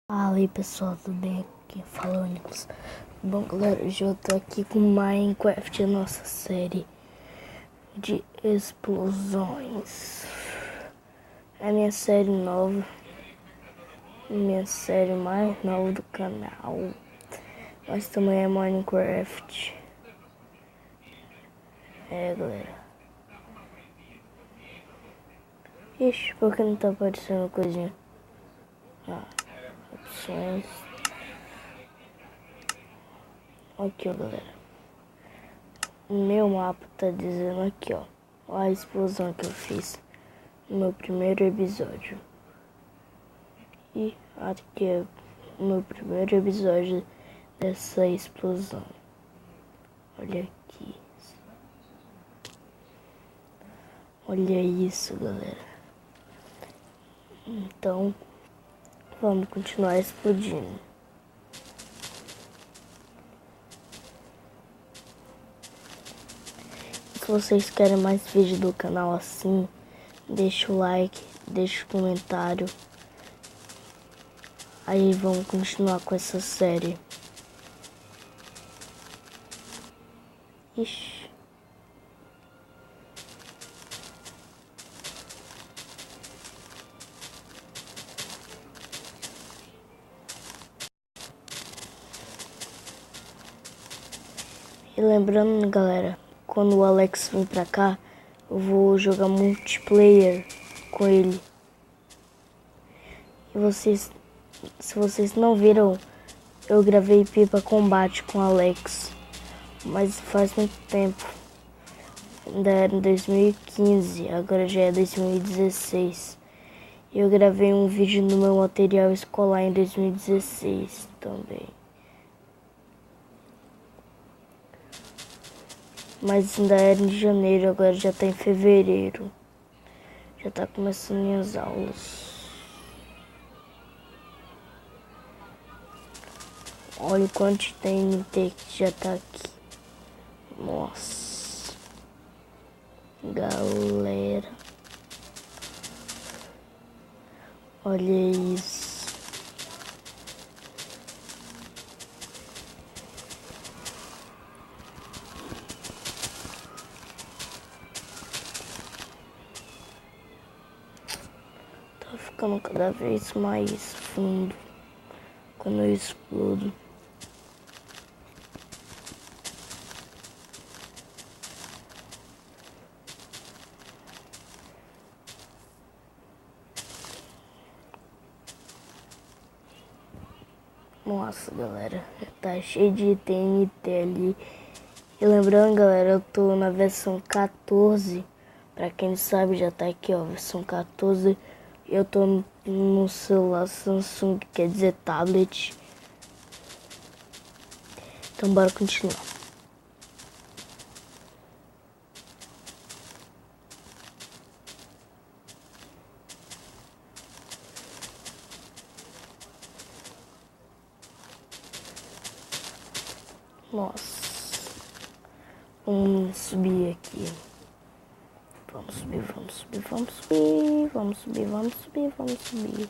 Fala aí pessoal, tudo bem? Aqui fala o Nicolas. Bom galera, hoje eu tô aqui com Minecraft, a nossa série de explosões. É a minha série nova, minha série mais nova do canal. Mas também é Minecraft. Galera. Ixi, por que não tá aparecendo coisinha? Opções. Aqui ó galera. O meu mapa tá dizendo aqui ó. A explosão que eu fiz no meu primeiro episódio. E aqui é o meu primeiro episódio dessa explosão. Olha aqui. Olha isso, galera. Então, vamos continuar explodindo. Se vocês querem mais vídeos do canal assim, deixa o like, deixa o comentário. Aí vamos continuar com essa série. Ixi. E lembrando, galera, quando o Alex vir pra cá, eu vou jogar multiplayer com ele. E se vocês não viram, eu gravei Pipa Combate com o Alex, mas faz muito tempo. Ainda era em 2015, agora já é 2016. Eu gravei um vídeo no meu material escolar em 2016 também. Mas ainda era em janeiro, agora já tá em fevereiro. Já tá começando minhas aulas. Olha o quanto de TNT que já tá aqui. Nossa. Galera. Olha isso. Tá ficando cada vez mais fundo quando eu explodo. Nossa, galera, tá cheio de TNT ali. E lembrando, galera, eu tô na versão 14. Pra quem não sabe, já tá aqui, ó, versão 14. Eu tô no celular Samsung, quer dizer tablet. Então bora continuar. Nossa. Vamos subir aqui. Vamos subir, vamos subir, vamos subir, vamos subir, vamos subir, vamos subir.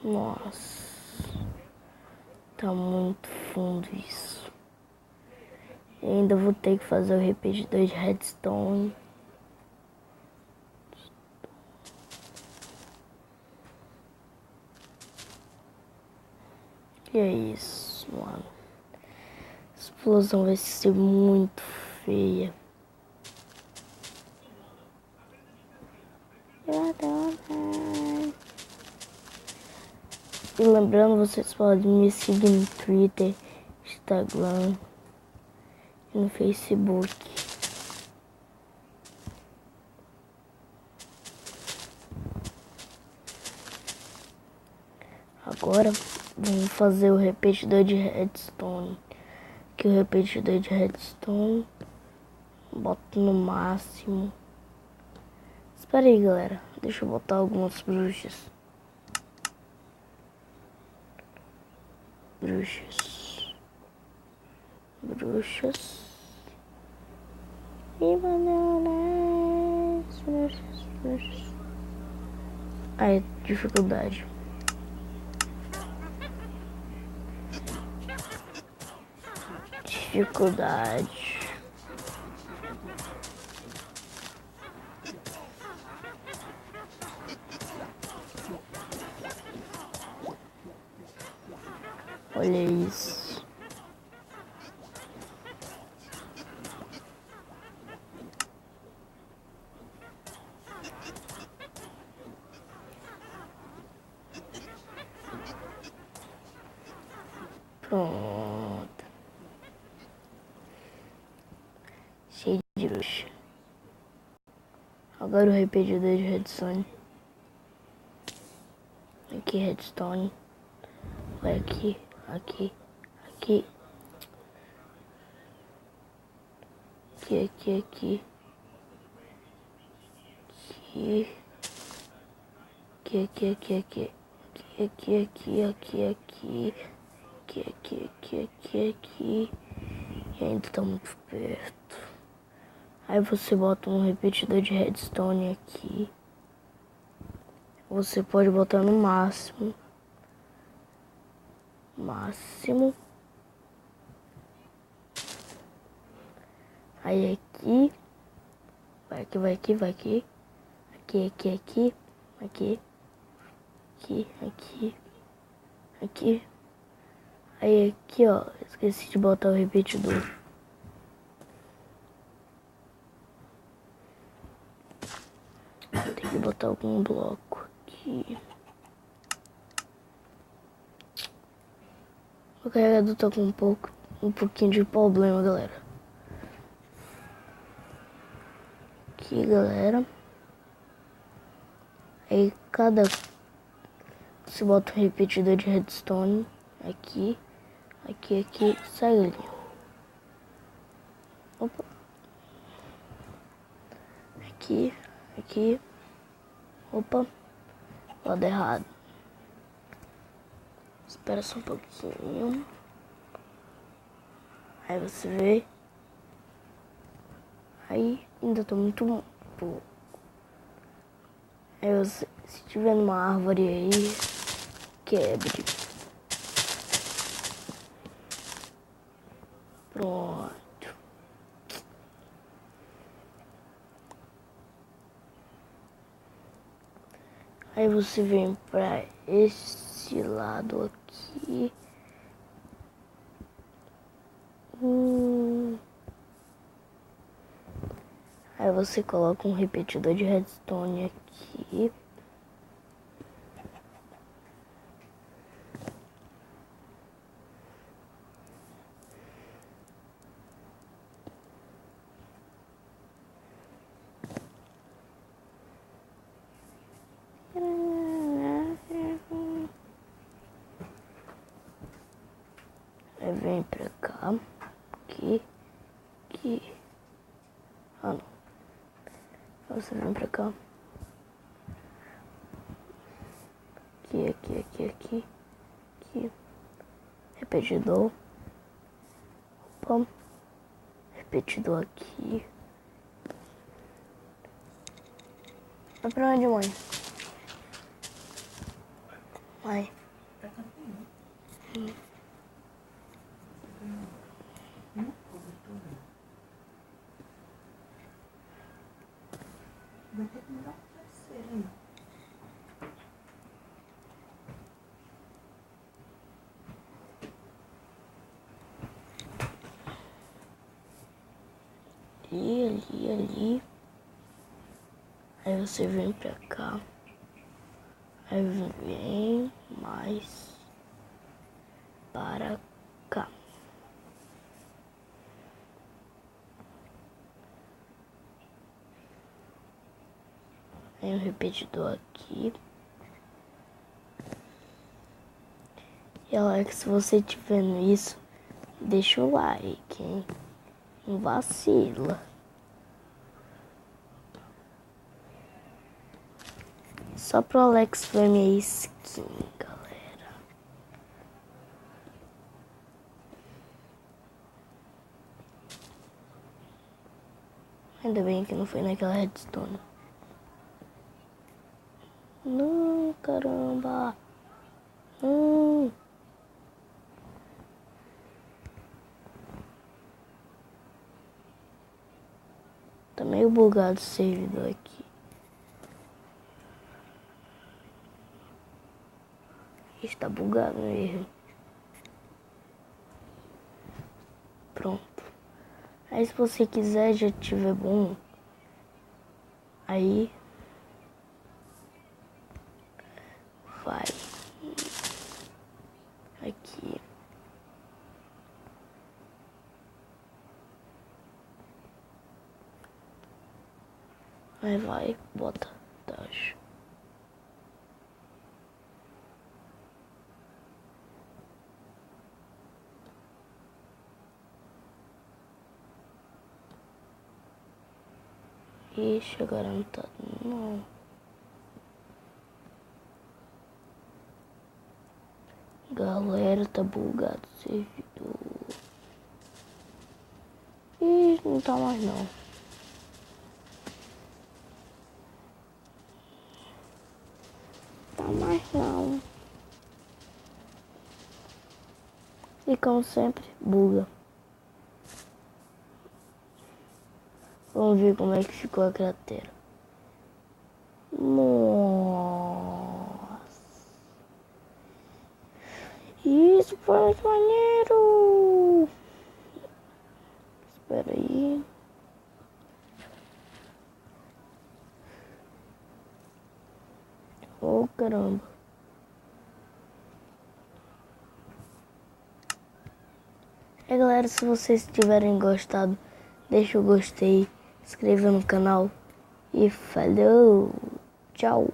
Nossa. Tá muito fundo isso. E ainda vou ter que fazer o repetidor de redstone. E é isso, mano. A explosão vai ser muito feia. E lembrando, vocês podem me seguir no Twitter, Instagram e no Facebook. Agora vamos fazer o repetidor de redstone. Aqui o repetidor de redstone. Boto no máximo. Espera aí, galera. Deixa eu botar algumas bruxas. Bruxas. Ai, dificuldade. Dificuldade. Olha isso. Pronto. Cheio de bruxa. Agora o repetidor de redstone. Aqui, redstone. Vai aqui, aqui, aqui. Aqui, aqui, aqui. Aqui, aqui, aqui, aqui. Aqui, aqui, aqui, aqui. Aqui, aqui, aqui, aqui, aqui. E ainda tá muito perto. Aí você bota um repetidor de redstone aqui. Você pode botar no máximo. Máximo. Aí aqui. Vai aqui, vai aqui, vai aqui. Aqui, aqui, aqui. Aqui. Aqui, aqui. Aqui. Aí aqui, ó. Esqueci de botar o repetidor. Tem que botar algum bloco aqui. O carregador tá com um pouquinho de problema, galera. Aqui, galera. Aí você bota um repetidor de redstone aqui, aqui, aqui, sai ali. Opa. Aqui, aqui. Opa. Lado errado. Espera só um pouquinho. Aí você vê. Aí ainda tô muito pouco. Aí você, se tiver numa árvore aí, quebre. Pronto. Aí você vem pra esse lado aqui. Aí você coloca um repetidor de redstone aqui. Aí vem pra cá. Aqui. Aqui. Ah, não. Você vem pra cá. Aqui, aqui, aqui, aqui. Aqui. Repetidor. Opa. Repetidor aqui. Vai pra onde, mãe? Vai. Vai ter que me dar um parceiro aí. Ali. Aí você vem pra cá. Aí vem mais para cá. Aí um repetidor aqui. E Alex, se você estiver vendo isso, deixa o like, hein? Não vacila. Só pro Alex ver minha skin, galera. Ainda bem que não foi naquela redstone. Não, caramba. Não. Tá meio bugado o servidor aqui. Está bugado mesmo. Pronto. Aí se você quiser, já tiver bom, aí vai aqui. Aí vai, bota taxa. Ixi, agora não tá, não. Galera, tá bugado o servidor. Ih, não tá mais não. Tá mais não. E como sempre, buga. Vamos ver como é que ficou a cratera. Nossa. Isso foi muito maneiro. Espera aí. Oh, caramba. Galera, se vocês tiverem gostado, deixa o gostei, inscreva no canal e falou, tchau.